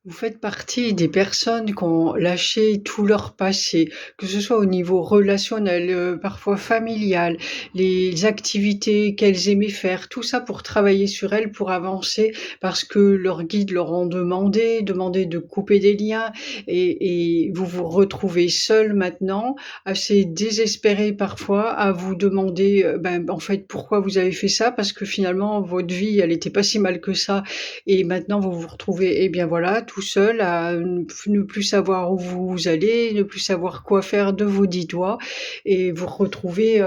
Vous faites partie des personnes qui ont lâché tout leur passé, que ce soit au niveau relationnel, parfois familial, les activités qu'elles aimaient faire, tout ça pour travailler sur elles, pour avancer, parce que leurs guides leur ont demandé de couper des liens et vous vous retrouvez seul maintenant, assez désespéré parfois, à vous demander, en fait, pourquoi vous avez fait ça? Parce que finalement, votre vie, elle était pas si mal que ça et maintenant vous vous retrouvez, eh bien voilà, tout seul à ne plus savoir où vous allez, ne plus savoir quoi faire de vos 10 doigts et vous retrouvez,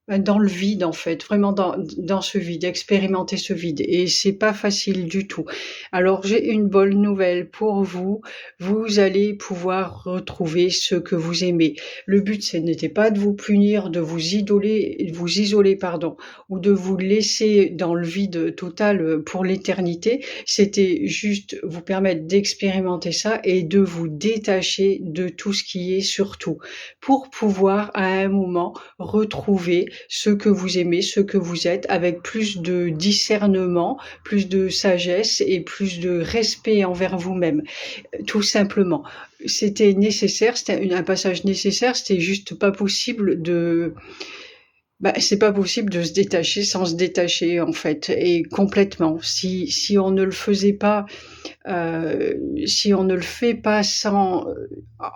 dans le vide en fait, vraiment dans ce vide, expérimenter ce vide et c'est pas facile du tout. Alors j'ai une bonne nouvelle pour vous, vous allez pouvoir retrouver ce que vous aimez. Le but, ce n'était pas de vous punir, de vous isoler pardon, ou de vous laisser dans le vide total, pour l'éternité. C'était juste vous permettre d'expérimenter ça et de vous détacher de tout ce qui est surtout, pour pouvoir à un moment retrouver ce que vous aimez, ce que vous êtes, avec plus de discernement, plus de sagesse et plus de respect envers vous-même, tout simplement. C'était nécessaire, c'était un passage nécessaire, c'était juste pas possible c'est pas possible de se détacher sans se détacher en fait et complètement. Si on ne le faisait pas, si on ne le fait pas sans,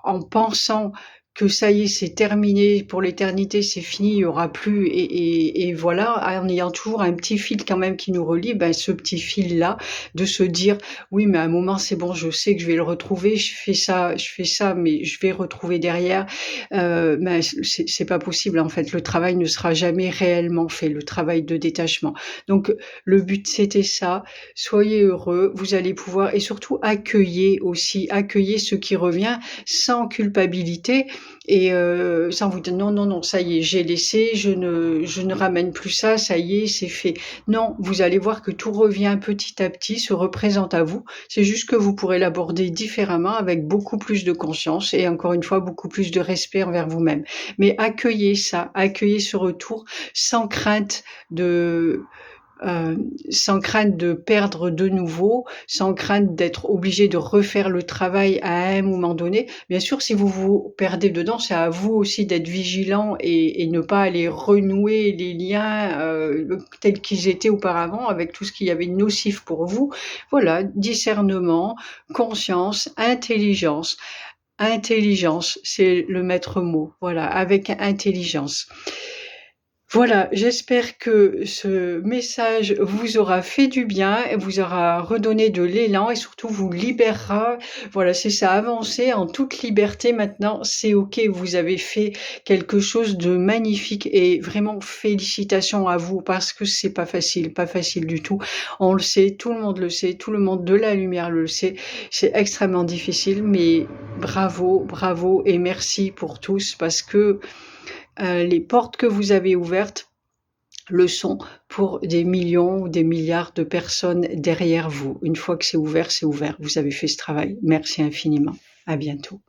en pensant que ça y est, c'est terminé pour l'éternité, c'est fini, il y aura plus et voilà, en ayant toujours un petit fil quand même qui nous relie, ce petit fil-là, de se dire: «Oui, mais à un moment, c'est bon, je sais que je vais le retrouver, je fais ça, mais je vais retrouver derrière». C'est pas possible, en fait. Le travail ne sera jamais réellement fait, le travail de détachement. Donc le but, c'était ça. Soyez heureux, vous allez pouvoir et surtout accueillez ce qui revient sans culpabilité et sans vous dire: «Non, non, non, ça y est, j'ai laissé, je ne ramène plus ça, ça y est, c'est fait». Non, vous allez voir que tout revient petit à petit, se représente à vous. C'est juste que vous pourrez l'aborder différemment avec beaucoup plus de conscience et encore une fois, beaucoup plus de respect envers vous-même. Mais accueillez ça, accueillez ce retour sans crainte de sans crainte de perdre de nouveau, sans crainte d'être obligé de refaire le travail à un moment donné. Bien sûr, si vous vous perdez dedans, c'est à vous aussi d'être vigilant et ne pas aller renouer les liens, tels qu'ils étaient auparavant avec tout ce qu'il y avait de nocif pour vous. Voilà, discernement, conscience, intelligence. Intelligence, c'est le maître mot. Voilà, avec intelligence. Voilà, j'espère que ce message vous aura fait du bien et vous aura redonné de l'élan et surtout vous libérera. Voilà, c'est ça, avancer en toute liberté maintenant, c'est OK, vous avez fait quelque chose de magnifique et vraiment félicitations à vous parce que c'est pas facile du tout. On le sait, tout le monde le sait, tout le monde de la lumière le sait. C'est extrêmement difficile, mais bravo, bravo et merci pour tous parce que les portes que vous avez ouvertes le sont pour des millions ou des milliards de personnes derrière vous. Une fois que c'est ouvert, vous avez fait ce travail. Merci infiniment. À bientôt.